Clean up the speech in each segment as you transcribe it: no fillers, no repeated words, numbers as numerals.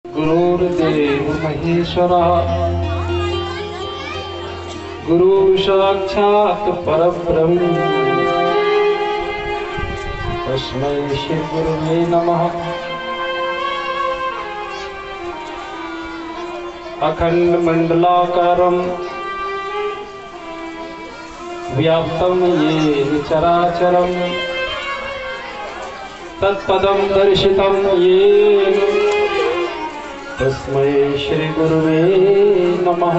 गुरुर्देव महेश्वरा गुरु साक्षात् परब्रह्म तस्मै श्री गुरुवे नमः। अखंड मंडलाकारं व्याप्तं येन चराचरं तत्पदं दर्शितं येन तस्मै श्री गुरुवे नमः।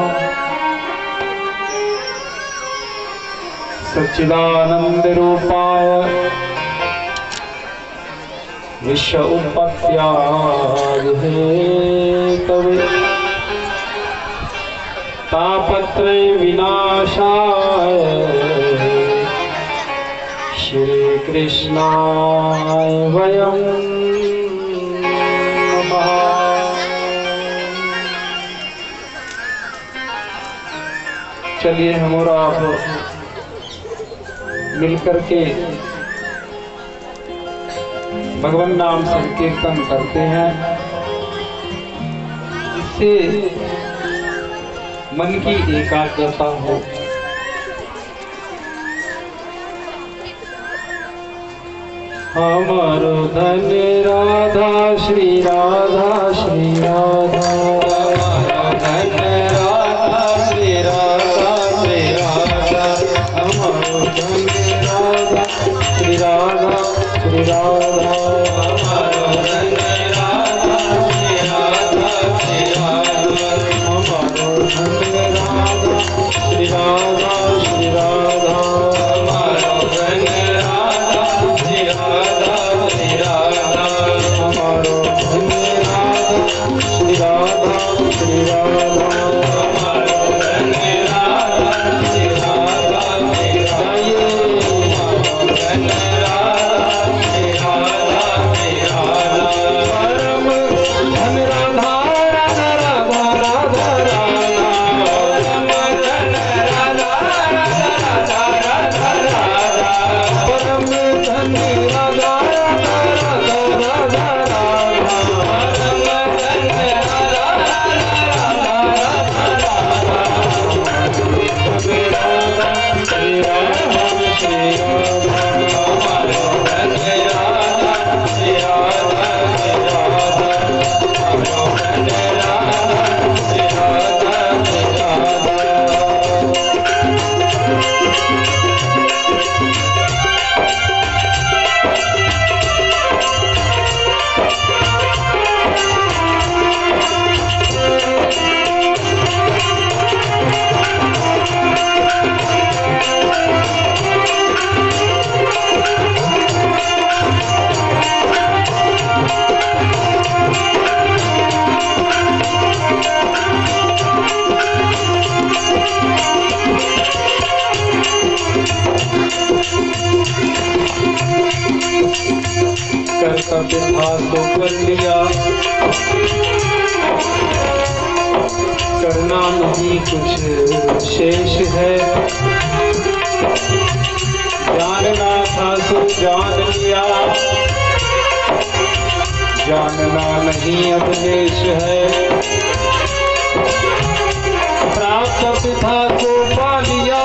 सच्चिदानंद रूपाय विश्व उत्पत्त्यादि हेतवे तापत्रय विनाशाय श्री कृष्णाय वयं नमः। चलिए हम और आप मिलकर के भगवान नाम संकीर्तन करते हैं, जिससे मन की एकाग्रता हो। हमारो धन राधा श्री राधा श्री राधा, धन राधा श्री राधा श्री राधा, हमारो धन राधा श्री राधा श्री राधा, हमारो धन राधा श्री राधा श्री राधा, हमारो धन राधा श्री राधा श्री राधा, हमारो धन राधा श्री राधा श्री राधा, हमारो धन राधा श्री राधा श्री राधा, हमारो धन राधा श्री राधा श्री राधा, धन राधा श्री राधा श्री राधा, परम धन राधा राधा राधा राधा राधा, परम धन राधा राधा राधा राधा राधा, परम धन राधा राधा राधा राधा राधा, परम धन राधा राधा राधा राधा, श्री राधा श्री राधा, हमारो धन राधा श्री राधा श्री राधा, हमारो धन राधा श्री राधा श्री राधा। कर्तव्य था तो कर लिया, करना नहीं कुछ शेष है, जानना था तो जान लिया, जानना नहीं अब देश है, प्राप्त था तो पा लिया,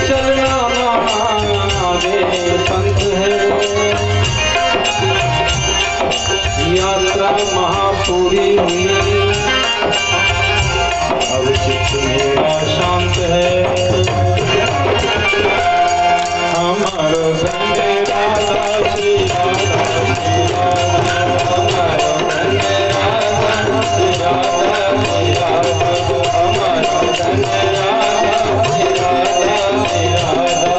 चलना आगे पंथ है, यात्रा महापूरी हुई, अब चित्त मेरा शांत है, हमारो धन राधा श्री राधा श्री राधा, हमारो धन राधा श्री राधा श्री राधा, हमारो धन राधा श्री राधा श्री राधा,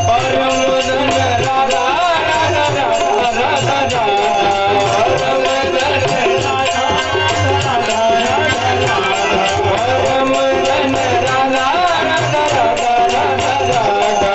परम धन राधा राधा राधा राधा राधा, परम धन राधा राधा राधा राधा, परम धन राधा राधा राधा राधा राधा,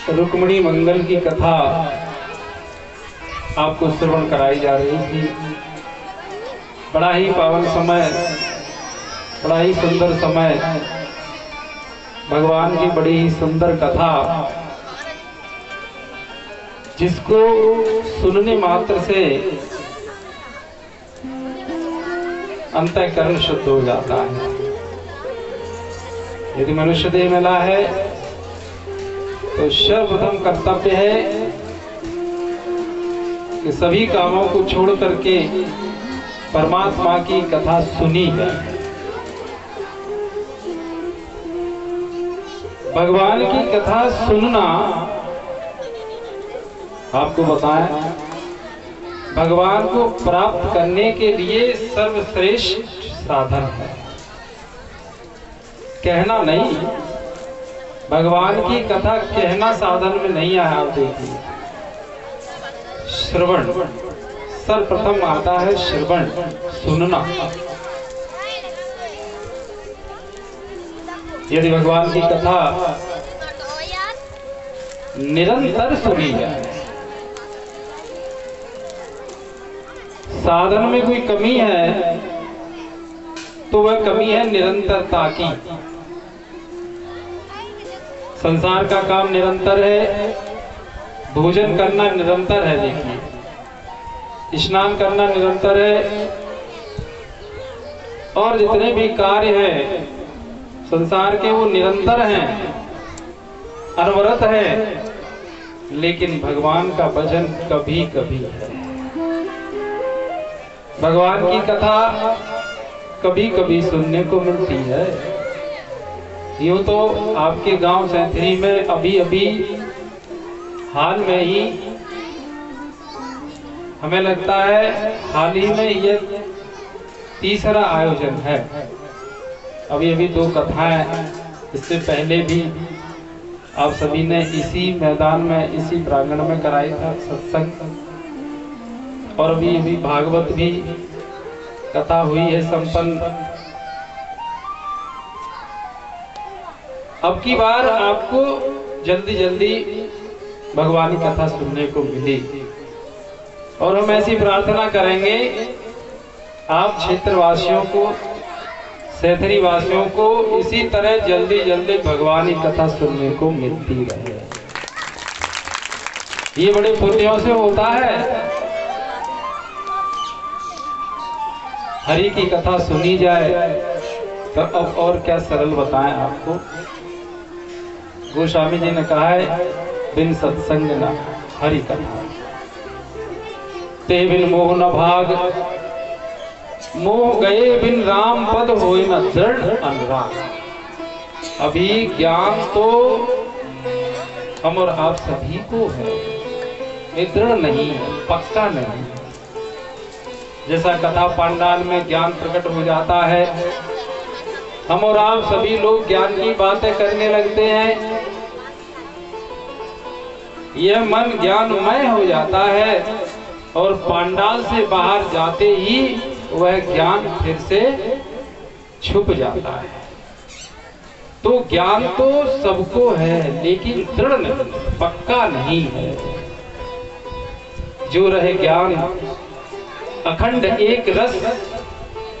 रुक्मिणी मंगल की कथा आपको श्रवण कराई जा रही थी। बड़ा ही पावन समय, बड़ा ही सुंदर समय, भगवान की बड़ी ही सुंदर कथा, जिसको सुनने मात्र से अंतःकरण शुद्ध हो जाता है। यदि मनुष्य देह मिला है तो सर्वप्रथम कर्तव्य है कि सभी कामों को छोड़ करके परमात्मा की कथा सुनी जाए। भगवान की कथा सुनना, आपको बताएं, भगवान को प्राप्त करने के लिए सर्वश्रेष्ठ साधन है। कहना नहीं, भगवान की कथा कहना साधन में नहीं आया। आप देखिए, श्रवण सर्वप्रथम आता है, श्रवण सुनना। यदि भगवान की कथा निरंतर सुनी जाए, साधन में कोई कमी है तो वह कमी है निरंतरता की। संसार का काम निरंतर है, भोजन करना निरंतर है, देखिए स्नान करना निरंतर है, और जितने भी कार्य हैं संसार के वो निरंतर हैं, अनवरत है। लेकिन भगवान का भजन कभी कभी है, भगवान की कथा कभी कभी सुनने को मिलती है। यूं तो आपके गांव सैंथरी में अभी अभी हाल में ही, हमें लगता है हाल ही में ये तीसरा आयोजन है। अभी अभी 2 कथाएं, इससे पहले भी आप सभी ने इसी मैदान में, इसी प्रांगण में कराई था सत्संग, और अभी अभी भागवत भी कथा हुई है संपन्न। अब की बार आपको जल्दी जल्दी भगवान की कथा सुनने को मिली, और हम ऐसी प्रार्थना करेंगे आप क्षेत्रवासियों को, सैथरी वासियों को इसी तरह जल्दी जल्दी भगवान की कथा सुनने को मिलती रहे। ये बड़े पुण्यों से होता है। हरि की कथा सुनी जाए तो अब और क्या सरल बताएं आपको। गोस्वामी जी ने कहा है, बिन सत्संग न हरि कथा, ते बिन मोह न भाग, मोह गए बिन राम पद होए न दृढ़ अनुराग। अभी ज्ञान तो हम और आप सभी को है, ये दृढ़ नहीं है, पक्का नहीं। जैसा कथा पांडाल में ज्ञान प्रकट हो जाता है, हम और आप सभी लोग ज्ञान की बातें करने लगते हैं, यह मन ज्ञानमय हो जाता है, और पांडाल से बाहर जाते ही वह ज्ञान फिर से छुप जाता है। तो ज्ञान तो सबको है, लेकिन दृढ़ नहीं, पक्का नहीं है। जो रहे ज्ञान अखंड एक रस,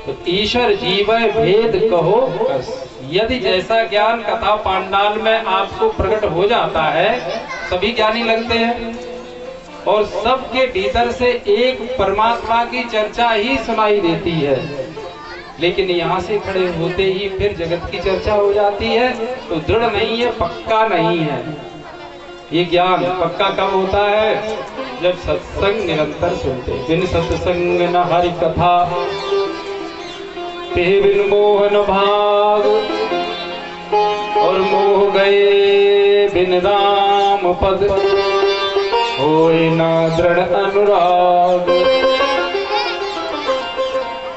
तो ईश्वर जीव भेद कहो बस। यदि जैसा ज्ञान कथा पांडाल में आपको प्रकट हो जाता है, सभी ज्ञानी लगते हैं और सबके भीतर से एक परमात्मा की चर्चा ही सुनाई देती है, लेकिन यहाँ से खड़े होते ही फिर जगत की चर्चा हो जाती है, तो दृढ़ नहीं है, पक्का नहीं है। ये ज्ञान पक्का कब होता है? जब सत्संग निरंतर सुनते। बिन सत्संग न हरि कथा, ते बिन मोह न भाग, और मोह गए बिन राम पद, होए न दृढ़ अनुराग।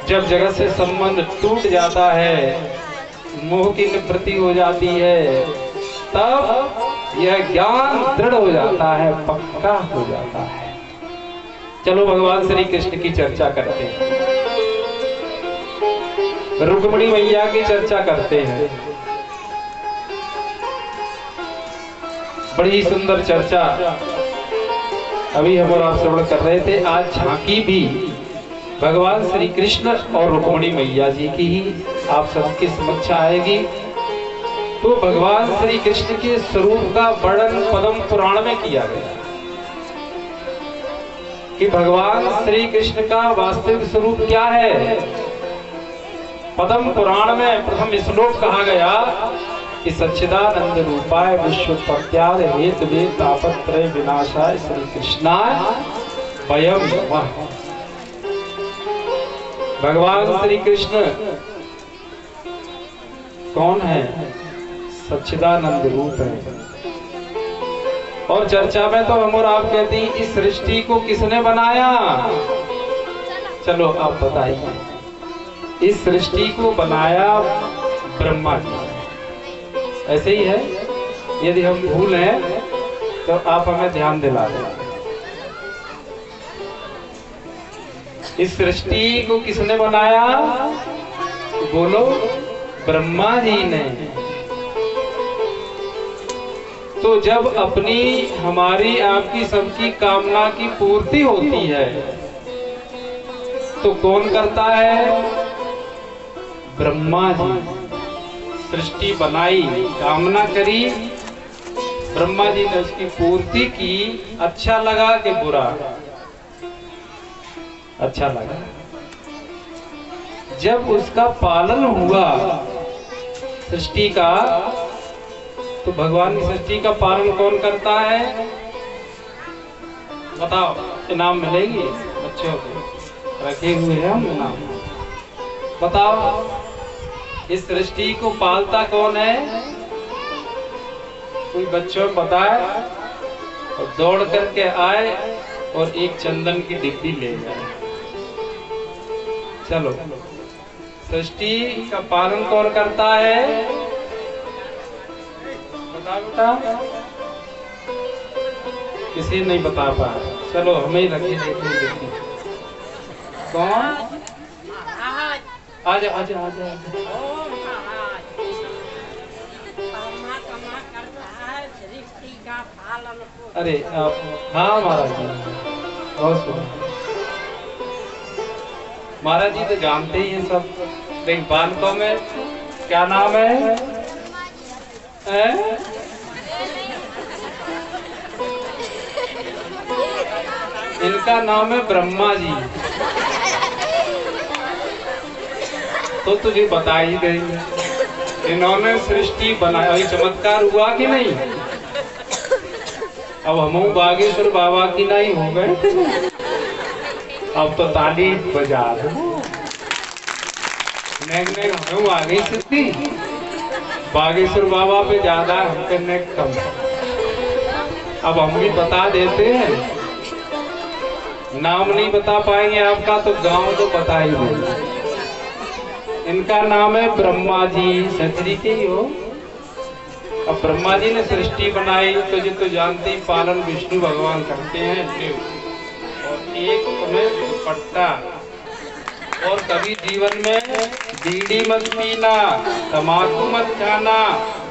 जब जगत से संबंध टूट जाता है, मोह की निवृत्ति हो जाती है, तब यह ज्ञान दृढ़ हो जाता है, पक्का हो जाता है। चलो भगवान श्री कृष्ण की चर्चा करते हैं, रुक्मिणी मैया की चर्चा करते हैं। बड़ी सुंदर चर्चा अभी हम और आप श्रवण कर रहे थे। आज झांकी भी भगवान श्री कृष्ण और रुक्मिणी मैया जी की ही आप सबके समक्ष आएगी। तो भगवान श्री कृष्ण के स्वरूप का वर्णन पद्म पुराण में किया गया कि भगवान श्री कृष्ण का वास्तविक स्वरूप क्या है। पद्म पुराण में प्रथम श्लोक कहा गया कि सच्चिदानंद रूपाय विश्वोत्पत्त्यादि हेतवे तापत्रय विनाशाय श्री कृष्णाय वयं नमः। भगवान श्री कृष्ण कौन है? सच्चिदानंद रूप है। और चर्चा में तो हम और आप कहते हैं इस सृष्टि को किसने बनाया? चलो आप बताइए। इस सृष्टि को बनाया ब्रह्मा जी। ऐसे ही है, यदि हम भूल हैं तो आप हमें ध्यान दिला दें। इस सृष्टि को किसने बनाया? बोलो, ब्रह्मा जी ने। तो जब अपनी हमारी आपकी सबकी कामना की पूर्ति होती है तो कौन करता है? ब्रह्मा जी। सृष्टि बनाई, कामना करी, ब्रह्मा जी ने उसकी पूर्ति की। अच्छा लगा कि बुरा? अच्छा लगा। जब उसका पालन हुआ सृष्टि का, तो भगवान की सृष्टि का पालन कौन करता है? बताओ, इनाम मिलेगी बच्चों को, रखे हुए हैं हम इनाम। बताओ, इस सृष्टि को पालता कौन है? कोई बच्चों को बताए और दौड़ करके आए और एक चंदन की डिब्बी ले जाए। चलो, सृष्टि का पालन कौन करता है? बता बेटा, किसी नहीं बता पाया। चलो हमें ही रखी देखी। कौन? आजा आजा आजा। अरे आप, हाँ महाराज जी, बहुत सुना। महाराज जी तो जानते ही हैं सब। लेकिन बालकों में क्या नाम है? इनका नाम है ब्रह्मा जी। तो तुझे बता ही देंगे, इन्होंने सृष्टि बनाया। ये चमत्कार हुआ कि नहीं? अब हम बागेश्वर बाबा की नहीं हो गए। अब तो ताली बजा दो। हम आ गई सिद्धि। बागेश्वर बाबा पे ज्यादा, हमके नेक कम। अब हम भी बता देते हैं। नाम नहीं बता पाएंगे आपका तो गांव तो बता ही देंगे। इनका नाम है ब्रह्मा जी। सचरी के ही हो। अब ब्रह्मा जी ने सृष्टि बनाई तो जो तो जानते ही पालन विष्णु भगवान करते हैं। और एक तुम्हें दुपट्टा। और कभी जीवन में बीड़ी मत पीना, तम्बाकू मत खाना,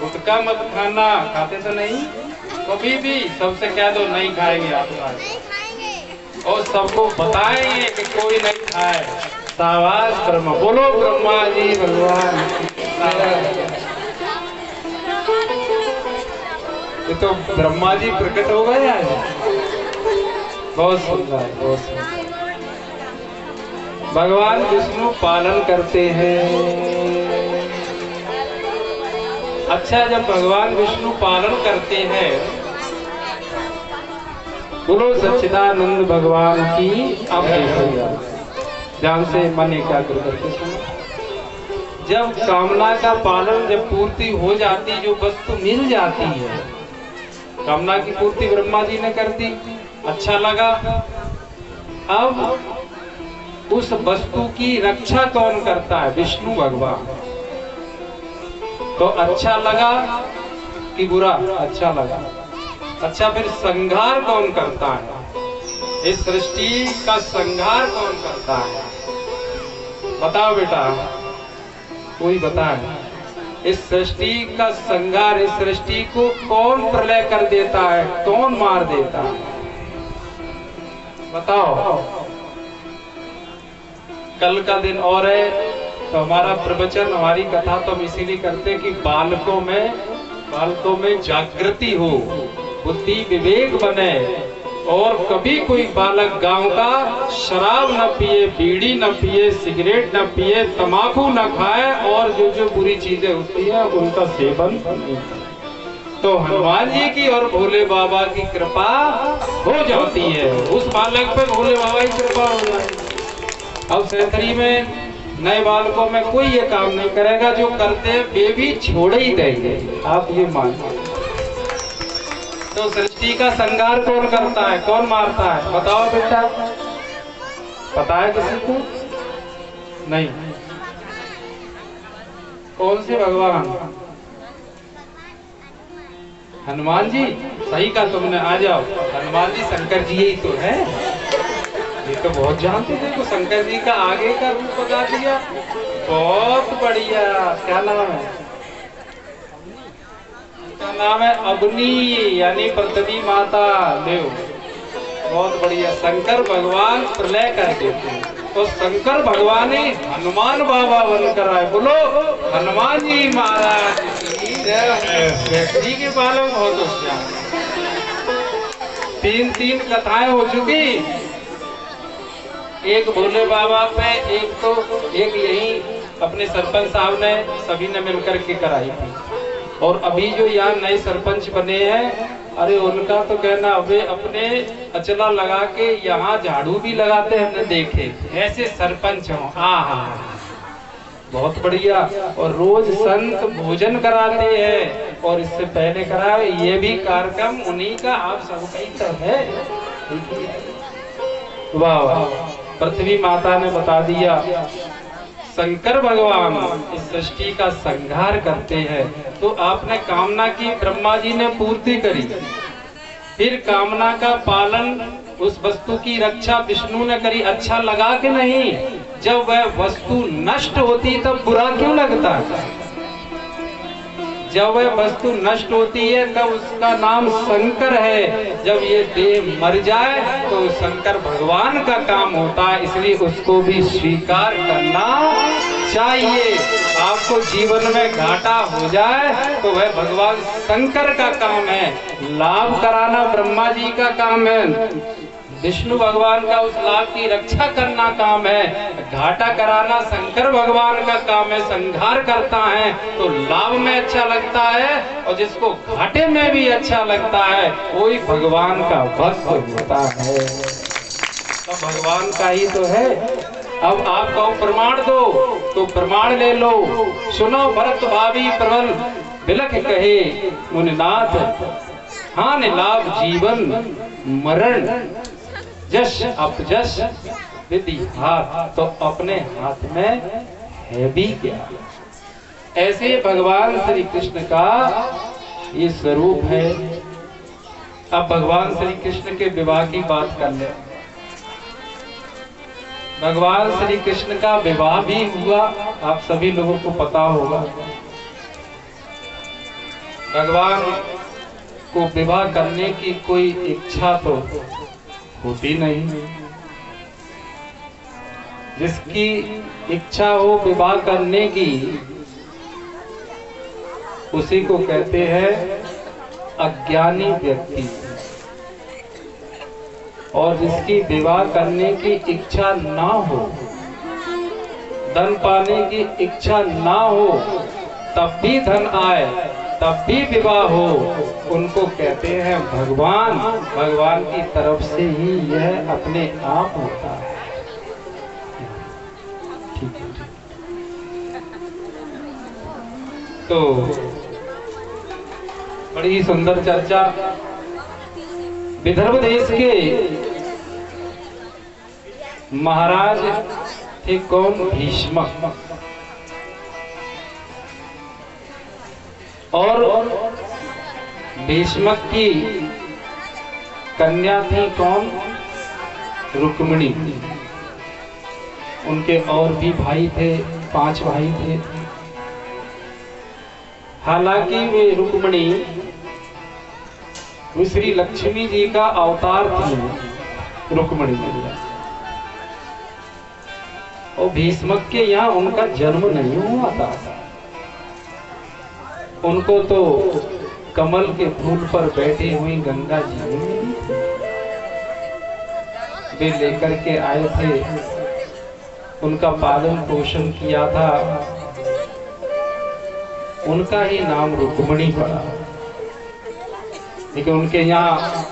गुटखा मत खाना। खाते तो नहीं? कभी भी सबसे कह दो नहीं खाएंगे आप। और सबको बताएंगे कि कोई नहीं खाए। शाबाश ब्रह्मा। बोलो ब्रह्मा जी भगवान। ये तो ब्रह्मा जी प्रकट हो गए आज। बहुत सुंदर, बहुत सुंदर। भगवान विष्णु पालन करते हैं। अच्छा, जब भगवान विष्णु पालन करते हैं, बोलो सच्चिदानंद भगवान की। अब ध्यान से मन एकाग्र करके सुनो। जब कामना का पालन, जब पूर्ति हो जाती, जो वस्तु मिल जाती है, कामना की पूर्ति ब्रह्मा जी ने कर दी। अच्छा लगा। अब उस वस्तु की रक्षा कौन करता है? विष्णु भगवान। तो अच्छा लगा कि बुरा? अच्छा लगा। अच्छा, फिर संहार कौन करता है? इस सृष्टि का संहार कौन करता है? बताओ बेटा, कोई बताए। इस सृष्टि का संहार, इस सृष्टि को कौन प्रलय कर देता है, कौन मार देता है, बताओ। कल का दिन और है, तो हमारा प्रवचन, हमारी कथा तो हम इसीलिए करते हैं कि बालकों में जागृति हो, बुद्धि विवेक बने, और कभी कोई बालक गांव का शराब न पिए, बीड़ी न पिए, सिगरेट न पिए, तंबाकू न खाए, और जो जो बुरी चीजें होती है उनका सेवन नहीं करे। तो हनुमान जी की और भोले बाबा की कृपा हो जाती है, उस बालक पे भोले बाबा की कृपा हो जाएगी। अब सैथरी में नए बालकों में कोई ये काम नहीं करेगा, जो करते हैं वे भी छोड़ ही देंगे, आप ये मानिए। तो सृष्टि का संहार कौन करता है, कौन मारता है, बताओ बेटा, पता है किसी को? नहीं। कौन से भगवान? हनुमान जी। सही कहा तुमने, आ जाओ। हनुमान जी शंकर जी ही तो है, ये तो बहुत जानते थे। तो शंकर जी का आगे का रूप बता दिया, बहुत बढ़िया। क्या नाम है? उनका नाम है अग्नि, यानी पृथ्वी माता देव। बहुत बढ़िया। शंकर भगवान प्रलय कर देते हैं, तो शंकर भगवान ही हनुमान बाबा बनकर आए। बोलो हनुमान जी महाराज की जय। जी के बालों में बहुत होशियार। तीन कथाएं हो चुकी, एक भोले बाबा पे, एक यही अपने सरपंच साहब ने, सभी ने मिलकर के कराई थी। और अभी जो यहाँ नए सरपंच बने हैं, अरे उनका तो कहना, वे अपने अचला लगा के यहाँ झाड़ू भी लगाते हैं, हमने देखे ऐसे सरपंच हो। आहा, बहुत बढ़िया। और रोज संत भोजन कराते हैं, और इससे पहले कराए, ये भी कार्यक्रम उन्हीं का, आप सबका ही तो है। वाह वाह। पृथ्वी माता ने बता दिया, शंकर भगवान इस सृष्टि का संहार करते हैं। तो आपने कामना की, ब्रह्मा जी ने पूर्ति करी, फिर कामना का पालन, उस वस्तु की रक्षा विष्णु ने करी। अच्छा लगा कि नहीं? जब वह वस्तु नष्ट होती तब बुरा क्यों लगता है? जब वह वस्तु नष्ट होती है तब उसका नाम शंकर है। जब ये देह मर जाए तो शंकर भगवान का काम होता है, इसलिए उसको भी स्वीकार करना चाहिए। आपको जीवन में घाटा हो जाए तो वह भगवान शंकर का काम है, लाभ कराना ब्रह्मा जी का काम है, विष्णु भगवान का उस लाभ की रक्षा करना काम है, घाटा कराना शंकर भगवान का काम है, संहार करता है। तो लाभ में अच्छा लगता है, और जिसको घाटे में भी अच्छा लगता है, वही भगवान का भक्त होता है। तो भगवान का ही तो है। अब आप कहो प्रमाण दो, तो प्रमाण ले लो। सुनो भरत भावी प्रबल बिलख कहे मुनिनाथ, हानि लाभ जीवन मरण जश अपजश विधि हाथ। तो अपने हाथ में है भी क्या? ऐसे भगवान श्री कृष्ण का ये स्वरूप है। अब भगवान श्री कृष्ण के विवाह की बात कर ले। भगवान श्री कृष्ण का विवाह भी हुआ, आप सभी लोगों को पता होगा। भगवान को विवाह करने की कोई इच्छा तो होती नहीं। जिसकी इच्छा हो विवाह करने की, उसी को कहते हैं अज्ञानी व्यक्ति। और जिसकी विवाह करने की इच्छा ना हो, धन पाने की इच्छा ना हो, तब भी धन आए, तब भी विवाह हो, उनको कहते हैं भगवान। भगवान की तरफ से ही यह अपने आप होता है। ठीक है। तो बड़ी सुंदर चर्चा। विदर्भ देश के महाराज थे कौन? भीष्मक। और भीष्मक की कन्या थी कौन? रुक्मिणी। उनके और भी भाई थे, 5 भाई थे। हालांकि वे रुक्मिणी वो श्री लक्ष्मी जी का अवतार थी रुक्मिणी जी, और भीष्मक के यहाँ उनका जन्म नहीं हुआ था। उनको तो कमल के फूल पर बैठी हुई गंगा जी ने मिली थी, वे लेकर के आए थे, उनका पालन पोषण किया था, उनका ही नाम रुक्मिणी पड़ा। लेकिन उनके यहाँ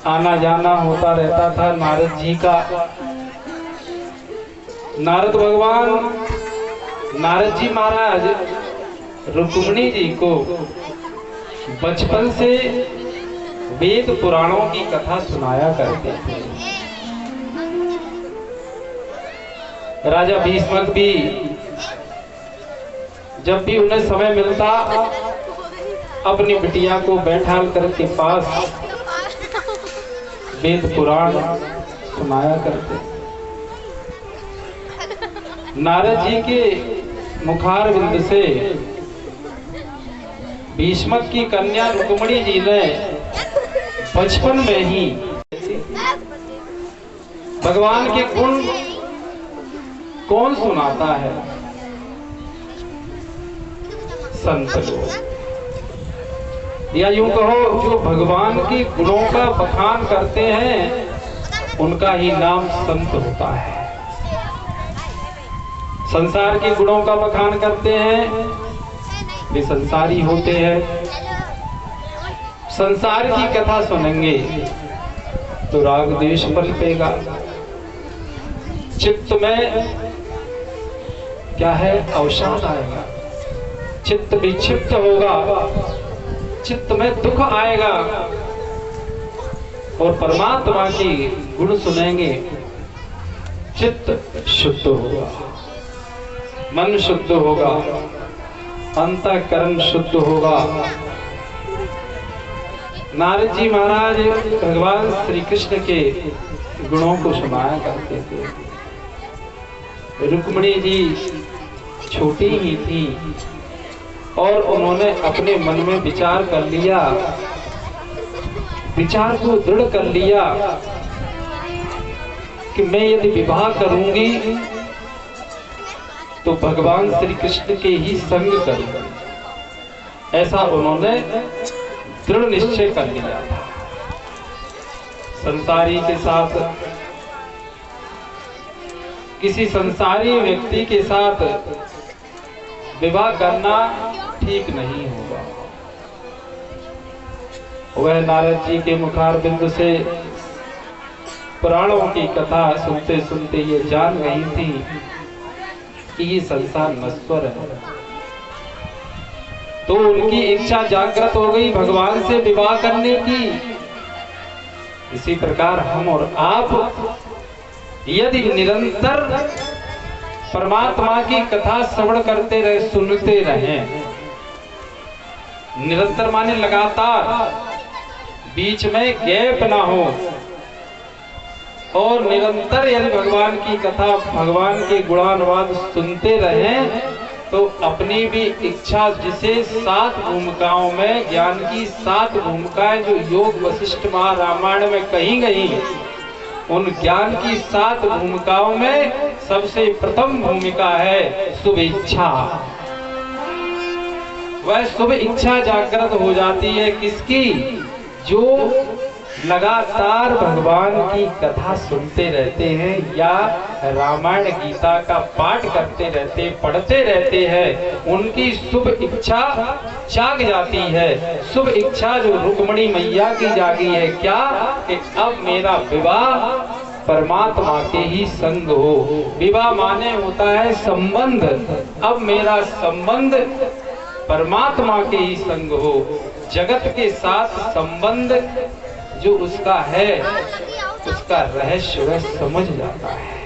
आना जाना होता रहता था नारद जी का। नारद भगवान, नारद जी महाराज रुक्मिणी जी को बचपन से वेद पुराणों की कथा सुनाया करते थे। राजा भीष्मक भी जब भी उन्हें समय मिलता अपनी बिटिया को बैठाल करके पास वेद पुराण सुनाया करते। नारद जी के मुखार बिंद से भीष्मक की कन्या रुक्मिणी जी ने बचपन में ही भगवान के गुण कौन सुनाता है? संत लोग, या यूं कहो जो भगवान के गुणों का बखान करते हैं उनका ही नाम संत होता है। संसार के गुणों का बखान करते हैं वे संसारी होते हैं। संसार की कथा सुनेंगे तो राग द्वेष पनपेगा, चित्त में क्या है अवसाद आएगा, चित्त विक्षिप्त होगा, चित्त में दुख आएगा। और परमात्मा की गुण सुनेंगे चित्त शुद्ध होगा, मन शुद्ध होगा, अंतःकरण शुद्ध होगा। नारद जी महाराज भगवान श्री कृष्ण के गुणों को सुनाया करते थे। रुक्मिणी जी छोटी ही थी और उन्होंने अपने मन में विचार कर लिया, विचार को दृढ़ कर लिया कि मैं यदि विवाह करूंगी तो भगवान श्री कृष्ण के ही संग करूंगी। ऐसा उन्होंने दृढ़ निश्चय कर लिया था। संसारी के साथ, किसी संसारी व्यक्ति के साथ विवाह करना ठीक नहीं होगा। वह नारद जी के मुखार बिंदु से पुराणों की कथा सुनते सुनते ये जान गई थी कि ये संसार नश्वर है। तो उनकी इच्छा जागृत हो गई भगवान से विवाह करने की। इसी प्रकार हम और आप यदि निरंतर परमात्मा की कथा श्रवण करते रहे, सुनते रहें, निरंतर माने लगातार, बीच में गैप ना हो, और निरंतर यदि भगवान की कथा, भगवान के गुणानुवाद सुनते रहें तो अपनी भी इच्छा, जिसे 7 भूमिकाओं में, ज्ञान की 7 भूमिकाएं जो योग वशिष्ठ महारामायण में कही गई, उन ज्ञान की 7 भूमिकाओं में सबसे प्रथम भूमिका है शुभ इच्छा। वह शुभ इच्छा जागृत हो जाती है किसकी? जो लगातार भगवान की कथा सुनते रहते हैं या रामायण गीता का पाठ करते रहते, पढ़ते रहते हैं, उनकी शुभ इच्छा जाग जाती है। शुभ इच्छा जो रुक्मिणी मैया की जागी है, क्या कि अब मेरा विवाह परमात्मा के ही संग हो। विवाह माने होता है संबंध, अब मेरा संबंध परमात्मा के ही संग हो। जगत के साथ संबंध जो उसका है, उसका रहस्य वह समझ जाता है,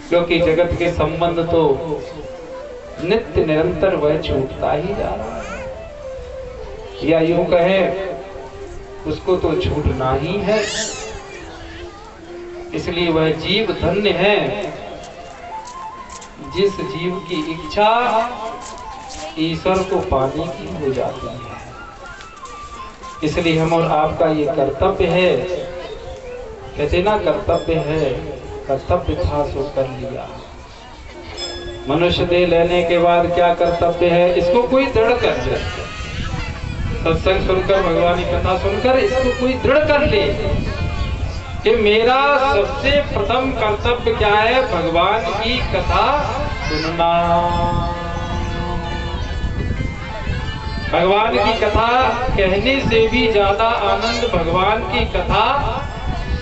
क्योंकि जगत के संबंध तो नित्य निरंतर वह छूटता ही जा रहा है, या यूं कहे उसको तो छूटना ही है। इसलिए वह जीव धन्य है जिस जीव की इच्छा ईश्वर को पाने की हो जाती है। इसलिए हम और आपका ये कर्तव्य है, कहते ना कर्तव्य है, कर्तव्य था सो कर लिया। मनुष्य देह लेने के बाद क्या कर्तव्य है, इसको कोई दृढ़ कर ले। सत्संग सुनकर, भगवान की कथा सुनकर इसको कोई दृढ़ कर ले कि मेरा सबसे प्रथम कर्तव्य क्या है, भगवान की कथा सुनना। भगवान की कथा कहने से भी ज्यादा आनंद भगवान की कथा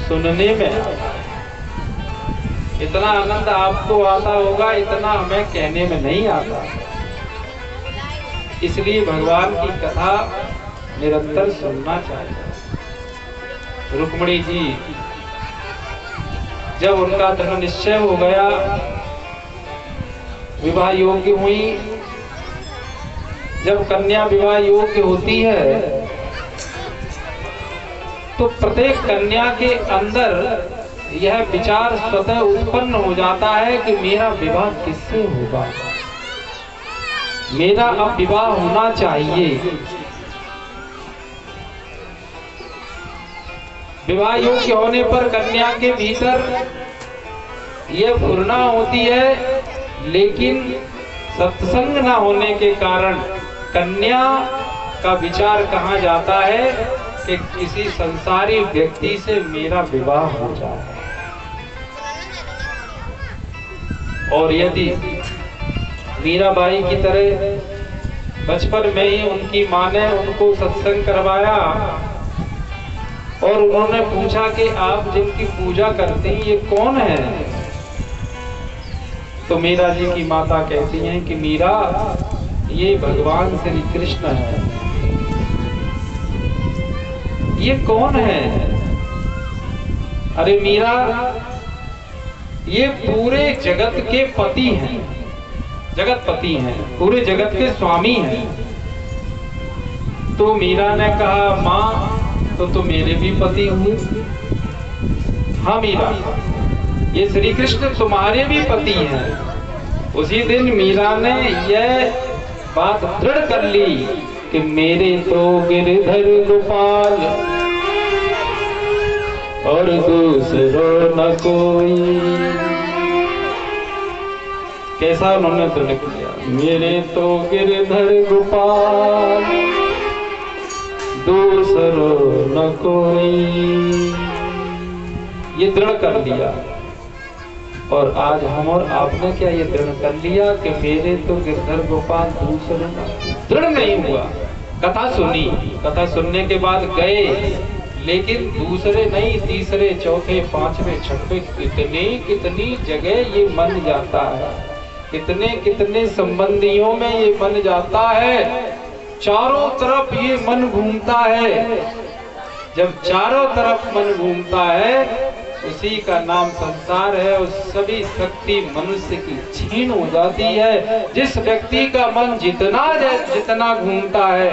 सुनने में आता है। इतना आनंद आपको आता होगा, इतना हमें कहने में नहीं आता। इसलिए भगवान की कथा निरंतर सुनना चाहिए। रुक्मिणी जी जब उनका दृढ़ निश्चय हो गया, विवाह योग्य हुई, जब कन्या विवाह योग्य होती है तो प्रत्येक कन्या के अंदर यह विचार स्वतः उत्पन्न हो जाता है कि मेरा विवाह किससे होगा, मेरा अब विवाह होना चाहिए। विवाह योग्य होने पर कन्या के भीतर यह फुरना होती है, लेकिन सत्संग न होने के कारण कन्या का विचार कहाँ जाता है कि किसी संसारी व्यक्ति से मेरा विवाह हो जाए। और यदि मीराबाई की तरह बचपन में ही उनकी माँ ने उनको सत्संग करवाया और उन्होंने पूछा कि आप जिनकी पूजा करते हैं ये कौन है, तो मीरा जी की माता कहती हैं कि मीरा ये भगवान श्री कृष्ण है। ये कौन है? अरे मीरा ये पूरे जगत के पति हैं, जगतपति हैं, पूरे जगत के स्वामी हैं। तो मीरा ने कहा माँ तो मेरे भी पति हुए। हाँ मीरा, ये श्री कृष्ण तुम्हारे भी पति हैं। उसी दिन मीरा ने यह बात दृढ़ कर ली कि मेरे तो गिरधर गोपाल और दूसरो न कोई। कैसा उन्होंने दृढ़ किया, मेरे तो गिरधर गोपाल दूसरो न कोई, ये दृढ़ कर लिया। और आज हम और आपने क्या ये दृढ़ कर लिया कि मेरे तो गिरधर गोपाल दूसरो न। दृढ़ नहीं हुआ, कथा सुनी, कथा सुनने के बाद गए, लेकिन दूसरे नहीं, तीसरे, चौथे, पांचवे, छठवे, कितनी जगह ये मन जाता है, कितने संबंधियों में ये मन जाता है। चारों तरफ ये मन घूमता है। जब चारों तरफ मन घूमता है उसी का नाम संसार है। उस सभी शक्ति मनुष्य की छीन हो जाती है। जिस व्यक्ति का मन जितना घूमता है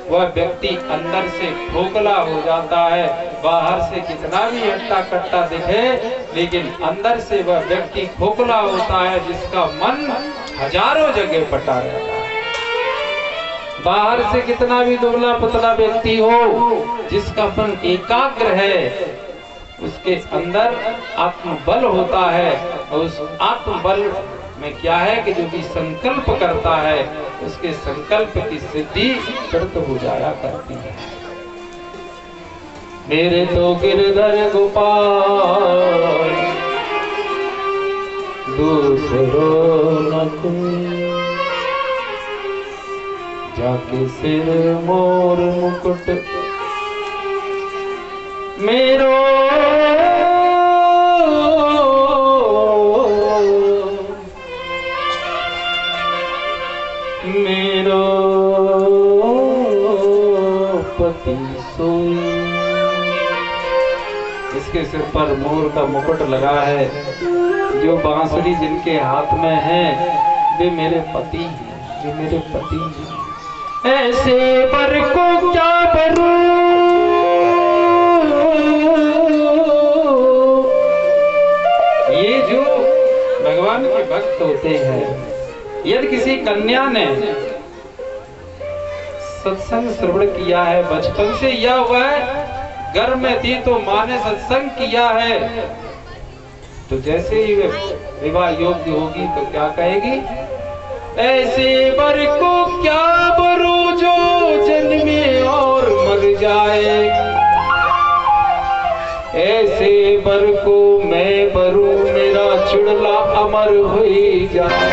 वह व्यक्ति अंदर से खोखला हो जाता है। बाहर से कितना भी हट्टा कट्टा दिखे, लेकिन अंदर से वह व्यक्ति खोखला होता है, जिसका मन हजारों जगह पटा रहता है। बाहर से कितना भी दुबला पतला व्यक्ति हो, जिसका मन एकाग्र है, उसके अंदर आत्मबल होता है। और उस आत्मबल में क्या है कि जो भी संकल्प करता है उसके संकल्प की सिद्धि तुरंत हो जाया करती है। मेरे तो गिरधर गोपाल दूसरो न कोई, जाके सिर मोर मुकुट मेरो पति सोई। इसके सिर पर मोर का मुकुट लगा है। जो बांसुरी जिनके हाथ में है वे मेरे पति हैं, वे मेरे पति हैं। ऐसे बर को क्या करूं, ये जो भगवान के भक्त होते हैं, यदि किसी कन्या ने सत्संग श्रवण किया है बचपन से, या वह घर में थी तो माँ ने सत्संग किया है, तो जैसे ही वह विवाह योग्य होगी तो क्या कहेगी, ऐसे वर को क्या बरो जो जन्मे और मर जाए, ऐसे वर को मैं बरू मेरा चुड़ला अमर हो जाए।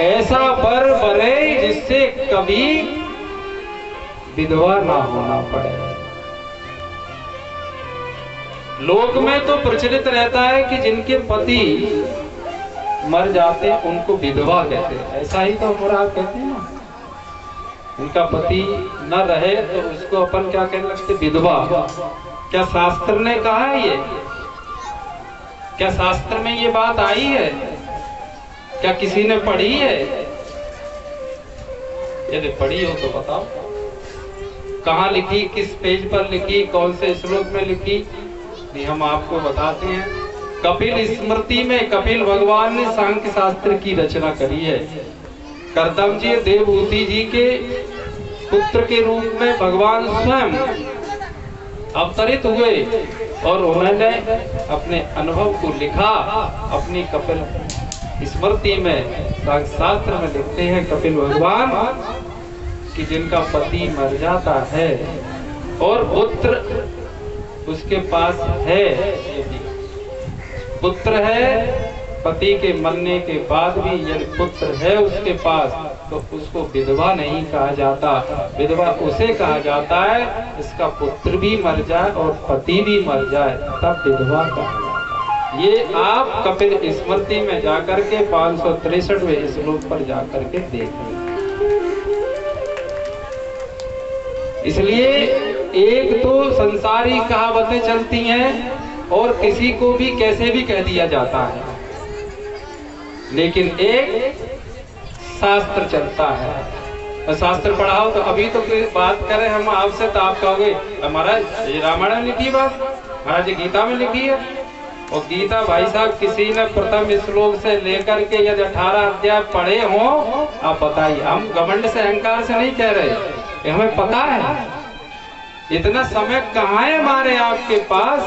ऐसा वर बरे जिससे कभी विधवा ना होना पड़े। लोक में तो प्रचलित रहता है कि जिनके पति मर जाते हैं उनको विधवा कहते हैं, ऐसा ही तो हमारा कहते हैं ना, उनका पति न रहे तो उसको अपन क्या कहने लगते, विधवा। क्या शास्त्र ने कहा है ये? क्या शास्त्र में ये बात आई है? क्या किसी ने पढ़ी है? यदि पढ़ी हो तो बताओ, कहाँ लिखी, किस पेज पर लिखी, कौन से श्लोक में लिखी? नहीं, हम आपको बताते हैं। कपिल स्मृति में कपिल भगवान ने सांख्य शास्त्र की रचना करी है। कर्दम जी देवहूति जी के पुत्र के रूप में भगवान स्वयं अवतरित हुए और उन्होंने अपने अनुभव को लिखा अपनी कपिल स्मृति में। शास्त्र में लिखते हैं कपिल भगवान कि जिनका पति मर जाता है और पुत्र उसके पास है, पुत्र है, पति के मरने के बाद भी यदि पुत्र है उसके पास तो उसको विधवा नहीं कहा जाता। विधवा उसे कहा जाता है इसका पुत्र भी मर जाए और पति भी मर जाए तब विधवा कहा जाता है। ये आप कपिल स्मृति में जाकर के 563वें श्लोक पर जाकर के देख लें। इसलिए एक तो संसारी कहावतें चलती हैं और किसी को भी कैसे भी कह दिया जाता है, लेकिन एक शास्त्र चलता है। शास्त्र पढ़ाओ तो अभी तो कोई बात करें हम आपसे तो आप कहोगे हमारा रामायण में लिखी बात, महाराज गीता में लिखी है। और गीता भाई साहब किसी ने प्रथम श्लोक से लेकर के यदि 18 अध्याय पढ़े हो, आप बताइए। हम घमंड से अहंकार से नहीं कह रहे, हमें पता है। इतना समय कहाँ है हमारे आपके पास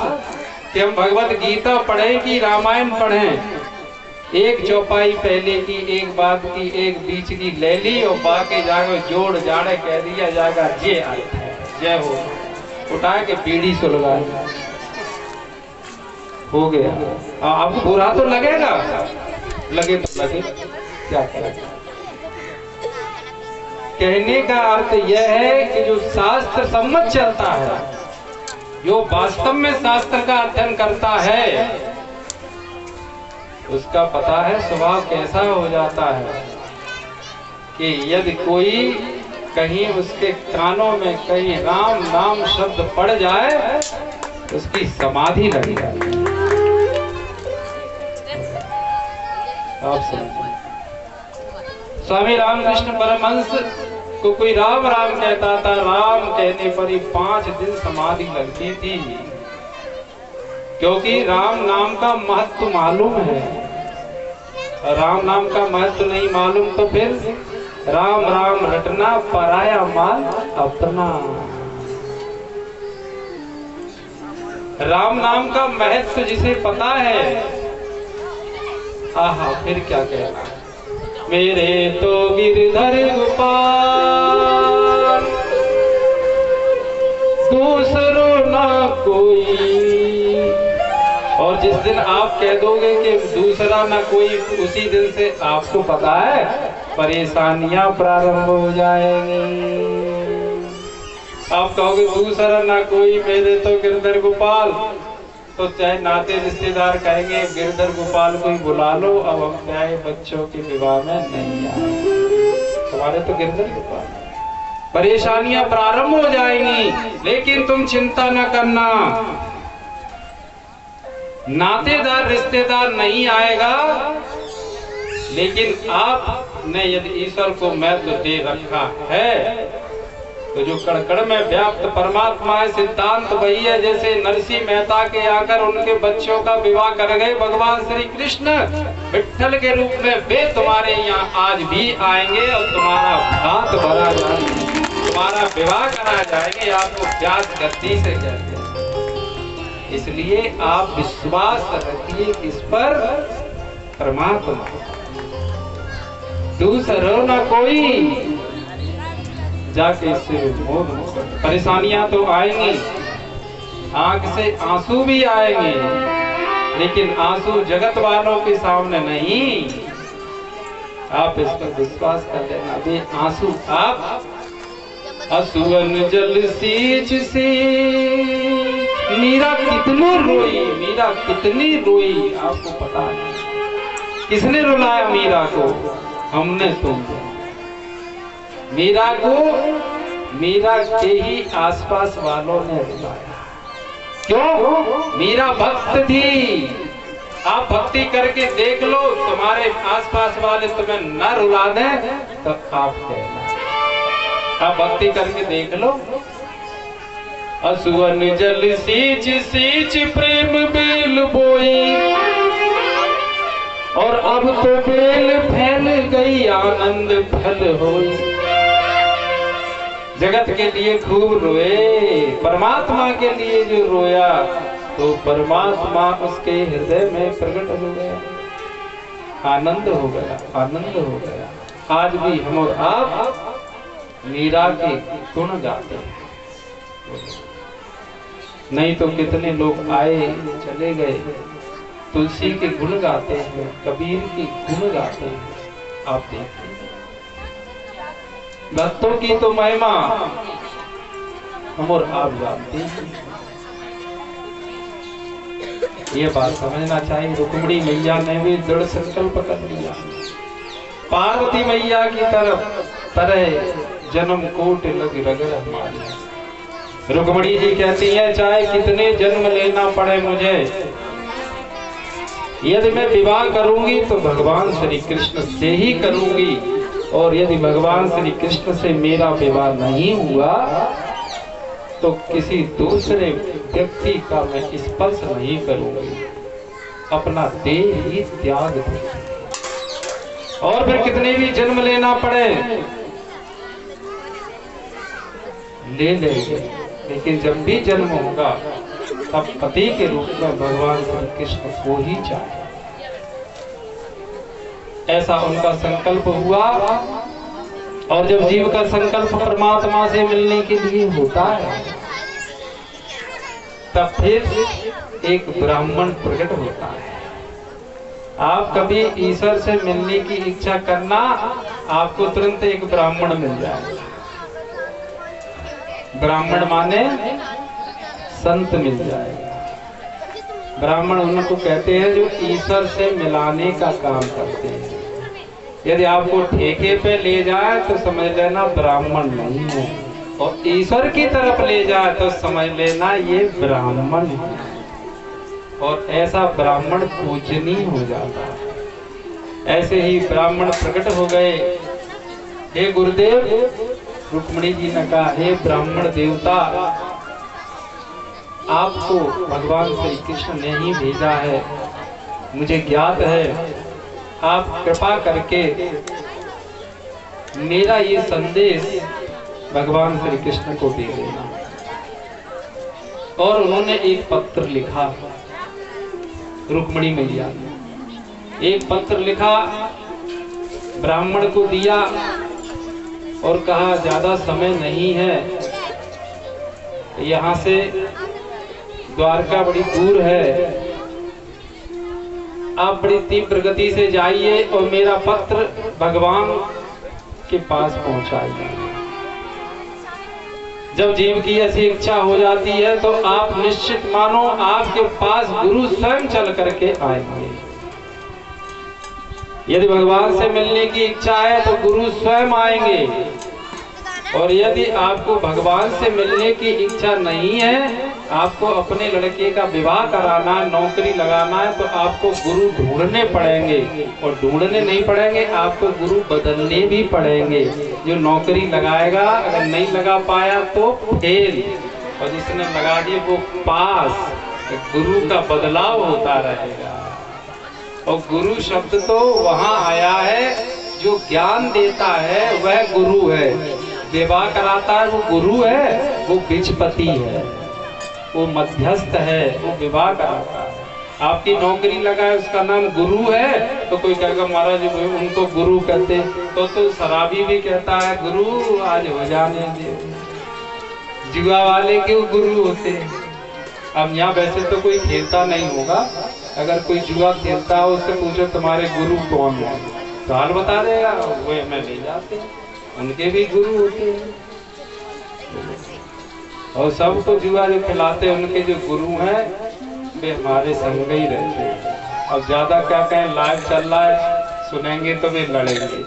कि हम भगवत गीता पढ़े कि रामायण पढ़ें। एक चौपाई पहले की, एक बाद की, एक बीच की ले ली और बाकी जाकर जोड़ जाड़े कह दिया जाएगा जय अर्थ है, जय हो, उठा के पीढ़ी सुलगा हो गया। आपको बुरा तो लगेगा, लगे तो लगे, क्या करें। कहने का अर्थ यह है कि जो शास्त्र सम्मत चलता है, जो वास्तव में शास्त्र का अध्ययन करता है, उसका पता है स्वभाव कैसा हो जाता है कि यदि कोई कहीं उसके कानों में कहीं राम नाम शब्द पड़ जाए उसकी समाधि लग जाती है। आप समझिए, स्वामी रामकृष्ण परमहंस को कोई राम राम कहता था, राम कहने पर ही 5 दिन समाधि लगती थी, क्योंकि राम नाम का महत्व मालूम है। राम नाम का महत्व नहीं मालूम तो फिर राम राम रटना पराया माल अपना। राम नाम का महत्व जिसे पता है, आहा फिर क्या कहना। मेरे तो गिरधर गोपाल दूसरो ना कोई। और जिस दिन आप कह दोगे कि दूसरा ना कोई, उसी दिन से आपको पता है परेशानियां प्रारंभ हो जाएंगी। आप कहोगे दूसरा ना कोई, मेरे तो गिरधर गोपाल, तो चाहे नाते रिश्तेदार कहेंगे गिरधर गोपाल को ही बुला लो, अब हम क्या बच्चों के विवाह में नहीं आए, तुम्हारे तो गिरधर गोपाल। परेशानियां प्रारंभ हो जाएंगी, लेकिन तुम चिंता न करना, नातेदार रिश्तेदार नहीं आएगा, लेकिन आपने यदि ईश्वर को महत्व दे रखा है तो जो कड़कड़ में व्याप्त परमात्मा है, सिद्धांत वही है। जैसे नरसिंह मेहता के आकर उनके बच्चों का विवाह कर गए भगवान श्री कृष्ण विठ्ठल के रूप में, वे तुम्हारे यहाँ आज भी आएंगे और तुम्हारा भात भरा जाएगा, तुम्हारा विवाह करा जाएंगे, आपको प्यास गद्दी से कहते हैं। इसलिए आप विश्वास रखिए किस पर? परमात्मा, दूसरा न कोई। जाके इससे परेशानियां तो आएंगी, आंख से आंसू भी आएंगे, लेकिन आंसू जगत वालों के सामने नहीं। आप इस पर विश्वास कर लेना। वे आंसू आप असुवन जल सींच से मीरा कितनी रोई, मीरा कितनी रोई, आपको पता नहीं। किसने रुलाया मीरा को? हमने। तुमको मीरा को, मीरा के ही आसपास वालों ने रुलाया। क्यों? मीरा भक्त थी। आप भक्ति करके देख लो, तुम्हारे आसपास वाले तुम्हें न रुला दें तो आप कहना। आप भक्ति करके देख लो। असुवन जल सींच सींच प्रेम बेल बोई, और अब तो बेल फैल गई आनंद फल होई। जगत के लिए खूब रोए, परमात्मा के लिए जो रोया तो परमात्मा उसके हृदय में प्रकट हो गया, आनंद हो गया, आनंद हो गया। आज भी हम और आप मीरा के गुण गाते हैं, नहीं तो कितने लोग आए चले गए, तुलसी के गुण गाते हैं, कबीर के गुण गाते हैं। आप देखते हैं भक्तों की तो महिमा हम और आप जानते हैं। ये बात समझना चाहिए। रुक्मिणी मैया ने भी दृढ़ संकल्प कर लिया, पार्वती मैया की तरह जन्म कोट लग रगड़ हमारी। रुक्मिणी जी कहती है चाहे कितने जन्म लेना पड़े मुझे, यदि मैं विवाह करूंगी तो भगवान श्री कृष्ण से ही करूंगी, और यदि भगवान श्री कृष्ण से मेरा विवाह नहीं हुआ तो किसी दूसरे व्यक्ति का मैं स्पर्श नहीं करूंगी, अपना देह ही त्याग दूंगी। और फिर कितने भी जन्म लेना पड़े ले लेंगे, लेकिन जब भी जन्म होगा तब पति के रूप में भगवान श्री कृष्ण को ही चाहे। ऐसा उनका संकल्प हुआ। और जब जीव का संकल्प परमात्मा से मिलने के लिए होता है तब फिर एक ब्राह्मण प्रकट होता है। आप कभी ईश्वर से मिलने की इच्छा करना, आपको तुरंत एक ब्राह्मण मिल जाएगा। ब्राह्मण माने संत मिल जाएगा। ब्राह्मण उनको कहते हैं जो ईश्वर से मिलाने का काम करते हैं। यदि आपको ठेके पे ले जाए तो समझ लेना ब्राह्मण नहीं है, और ईश्वर की तरफ ले जाए तो समझ लेना ये ब्राह्मण है। और ऐसा ब्राह्मण पूजनीय हो जाता है। ऐसे ही ब्राह्मण प्रकट हो गए। हे गुरुदेव, रुक्मिणी जी ने कहा हे ब्राह्मण देवता, आपको भगवान श्री कृष्ण ने ही भेजा है, मुझे ज्ञात है। आप कृपा करके मेरा ये संदेश भगवान श्री कृष्ण को दे देना। और उन्होंने एक पत्र लिखा, रुक्मिणी मैया ने एक पत्र लिखा, ब्राह्मण को दिया और कहा ज्यादा समय नहीं है, यहाँ से द्वारका बड़ी दूर है, आप बड़ी तीव्र गति से जाइए और मेरा पत्र भगवान के पास पहुंचाइए। जब जीव की ऐसी इच्छा हो जाती है तो आप निश्चित मानो आपके पास गुरु स्वयं चल करके आएंगे। यदि भगवान से मिलने की इच्छा है तो गुरु स्वयं आएंगे, और यदि आपको भगवान से मिलने की इच्छा नहीं है आपको अपने लड़के का विवाह कराना है, नौकरी लगाना है, तो आपको गुरु ढूंढने पड़ेंगे। और ढूंढने नहीं पड़ेंगे, आपको गुरु बदलने भी पड़ेंगे। जो नौकरी लगाएगा, अगर नहीं लगा पाया तो फेल, और जिसने लगा दिया वो पास। गुरु का बदलाव होता रहेगा। और गुरु शब्द तो वहाँ आया है, जो ज्ञान देता है वह गुरु है। विवाह कराता है वो गुरु है, वो बीजपति है, वो मध्यस्थ है, वो विवाह कराता है। आपकी नौकरी लगा है, उसका नाम गुरु है, तो कोई कहेगा महाराज उनको गुरु कहते, तो शराबी भी कहता है गुरु आज हो जाने दे। जुआ वाले के गुरु होते हैं। अब यहाँ वैसे तो कोई खेलता नहीं होगा, अगर कोई जुआ खेलता हो उससे पूछो तुम्हारे गुरु कौन है, तो हाल बता देगा, वो हमें ले जाते हैं, उनके भी गुरु होते हैं। और सबको जुआ जो खिलाते हैं उनके जो गुरु हैं वे हमारे संग ही रहते हैं। अब ज्यादा क्या कहें, लाइव चल रहा है, सुनेंगे तो वे लड़ेंगे,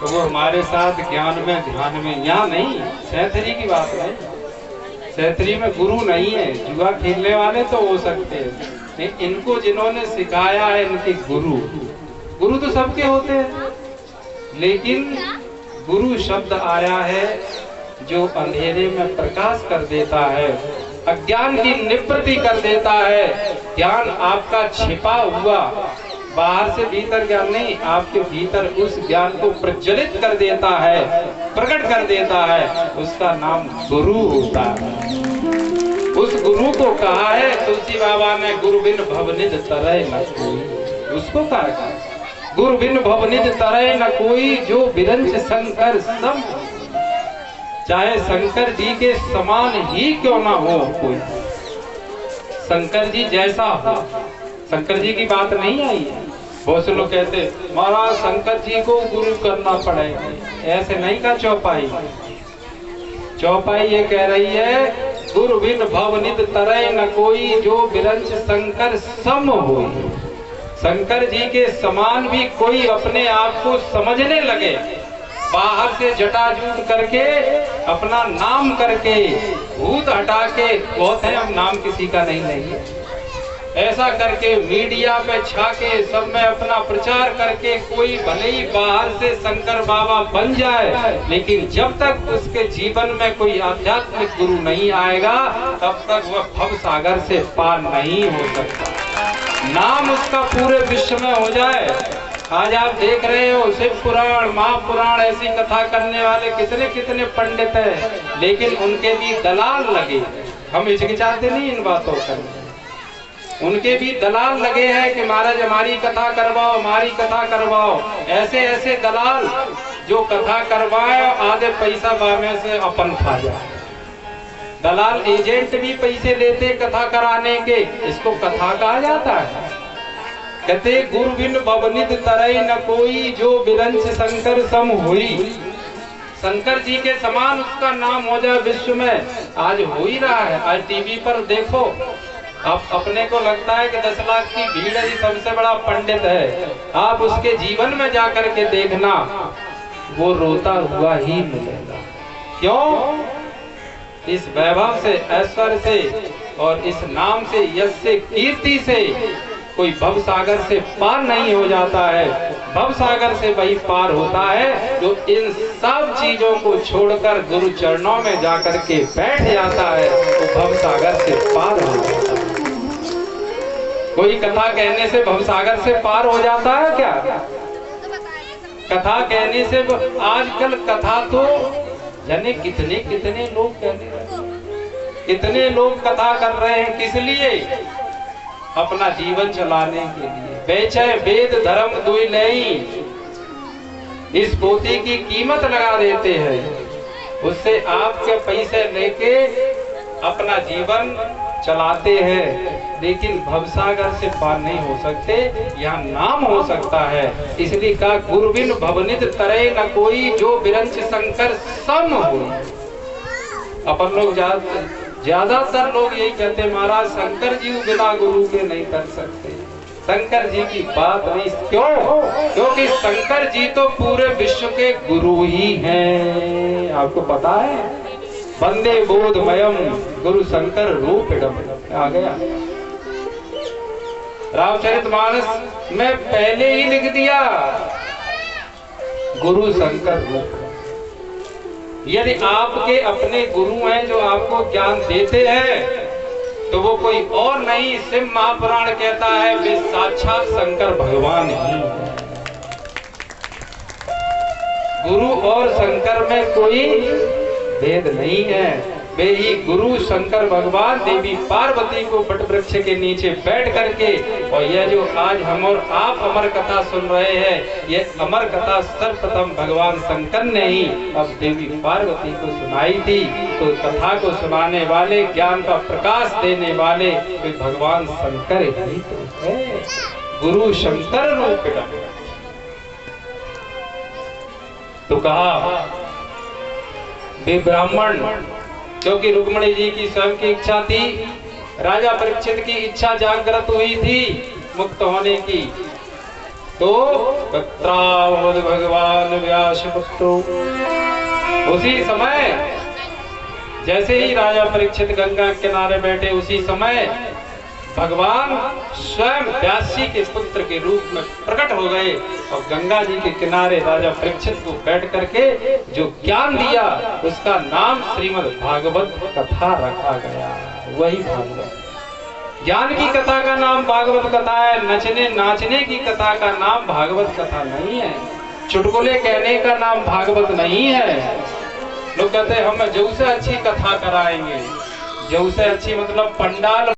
तो वो हमारे साथ ज्ञान में ध्यान में, यहाँ नहीं, सैथरी की बात नहीं, सैथरी में गुरु नहीं है। जुआ खेलने वाले तो हो सकते हैं, इनको जिन्होंने सिखाया है इनके गुरु। गुरु तो सबके होते हैं, लेकिन गुरु शब्द आया है जो अंधेरे में प्रकाश कर देता है, अज्ञान की निवृत्ति कर देता है। ज्ञान आपका छिपा हुआ, बाहर से भीतर ज्ञान नहीं, आपके भीतर उस ज्ञान को प्रज्वलित कर देता है, प्रकट कर देता है, उसका नाम गुरु होता है। उस गुरु को कहा है तुलसी बाबा ने, गुरु बिन भवनिध तरय न कोई। उसको कहा गुरु बिन भवनिध तरय न कोई, जो बिरंच शंकर सम, चाहे शंकर जी के समान ही क्यों ना हो कोई, शंकर जी जैसा हो। शंकर जी की बात नहीं आई है। बहुत से लोग कहते महाराज शंकर जी को गुरु करना पड़ेगा, ऐसे नहीं का चौपाई। चौपाई ये कह रही है गुरु बिन भवनिध तरय न कोई, जो बिरंच शंकर सम हो। शंकर जी के समान भी कोई अपने आप को समझने लगे, बाहर से जटाजूट करके, अपना नाम करके, भूत हटा के, बहुत है अब नाम किसी का नहीं लेंगे, ऐसा करके मीडिया पे छाके सब में अपना प्रचार करके कोई भले ही बाहर से शंकर बाबा बन जाए, लेकिन जब तक उसके जीवन में कोई आध्यात्मिक गुरु नहीं आएगा तब तक वह भव सागर से पार नहीं हो सकता। नाम उसका पूरे विश्व में हो जाए। आज आप देख रहे हो शिव पुराण, महापुराण, ऐसी कथा करने वाले कितने कितने पंडित हैं, लेकिन उनके भी दलाल लगे। हम हिचकिचाते नहीं इन बातों पर, उनके भी दलाल लगे हैं कि महाराज हमारी कथा करवाओ, हमारी कथा करवाओ। ऐसे ऐसे दलाल जो कथा करवाए आधे पैसा बामे से अपन खा जाए। दलाल एजेंट भी पैसे लेते कथा कराने के, इसको कथा कहा जाता है। कहते गुरु बिन भवनिध तरय न कोई, जो बिरंच शंकर सम हुई। शंकर जी के समान उसका नाम हो जाए विश्व में, आज हो ही रहा है। आज टीवी पर देखो, अब अपने को लगता है कि 10 लाख की भीड़ ही सबसे बड़ा पंडित है, आप उसके जीवन में जाकर के देखना, वो रोता हुआ ही मिलेगा। क्यों? इस वैभव से, ऐश्वर्य से और इस नाम से, यश से, कीर्ति से कोई भव सागर से पार नहीं हो जाता है। भव सागर से वही पार होता है जो इन सब चीजों को छोड़कर गुरु चरणों में जाकर के बैठ जाता है, तो भव सागर से पार हो जाता है। कोई कथा कहने से भव सागर से पार हो जाता है क्या? कथा कहने से, आजकल कथा तो जाने कितने कितने लोग कहने लगे, कितने लोग कथा कर रहे हैं, किस लिए? अपना जीवन चलाने के लिए। बेचे वेद धर्म दुई नहीं, इस पोथी की कीमत लगा देते हैं, उससे आपके पैसे लेके अपना जीवन चलाते हैं, लेकिन भवसागर से पार नहीं हो सकते। यहाँ नाम हो सकता है, इसलिए कहा गुरु बिन भवनिध तरय न कोई, जो बिरंच शंकर सम हो। अपन लोग ज्यादातर लोग यही कहते हैं महाराज शंकर जी बिना गुरु के नहीं कर सकते। शंकर जी की बात नहीं, क्यों? क्योंकि शंकर जी तो पूरे विश्व के गुरु ही हैं। आपको पता है वंदे बोधमयम गुरु शंकर रूपिणम। आ गया रामचरितमानस में पहले ही लिख दिया गुरु शंकर रूप। यदि आपके अपने गुरु हैं जो आपको ज्ञान देते हैं तो वो कोई और नहीं, शिव महापुराण कहता है वे साक्षात शंकर भगवान ही हैं। गुरु और शंकर में कोई भेद नहीं है, वे ही गुरु शंकर भगवान देवी पार्वती को वट वृक्ष के नीचे बैठ करके, और यह जो आज हम और आप अमर कथा सुन रहे हैं, यह अमर कथा सर्वप्रथम भगवान शंकर ने ही अब देवी पार्वती को सुनाई थी। तो कथा को सुनाने वाले, ज्ञान का प्रकाश देने वाले वे भगवान शंकर ही तो है, गुरु शंकर रूपिणम। तो कहा वे ब्राह्मण, क्योंकि रुक्मणी जी की स्वयं की इच्छा थी, राजा परीक्षित की इच्छा जागृत हुई थी मुक्त होने की, तो भगवान व्यास पुत्रो। उसी समय जैसे ही राजा परीक्षित गंगा किनारे बैठे, उसी समय भगवान स्वयं व्यास जी के पुत्र के रूप में प्रकट हो गए और गंगा जी के किनारे राजा परीक्षित को बैठ करके जो ज्ञान दिया उसका नाम श्रीमद् भागवत कथा रखा गया। वही भागवत ज्ञान की कथा का नाम भागवत कथा है, नचने नाचने की कथा का नाम भागवत कथा नहीं है, चुटकुले कहने का नाम भागवत नहीं है। लोग कहते हैं हम जऊ से अच्छी कथा कराएंगे, जऊ से अच्छी मतलब पंडाल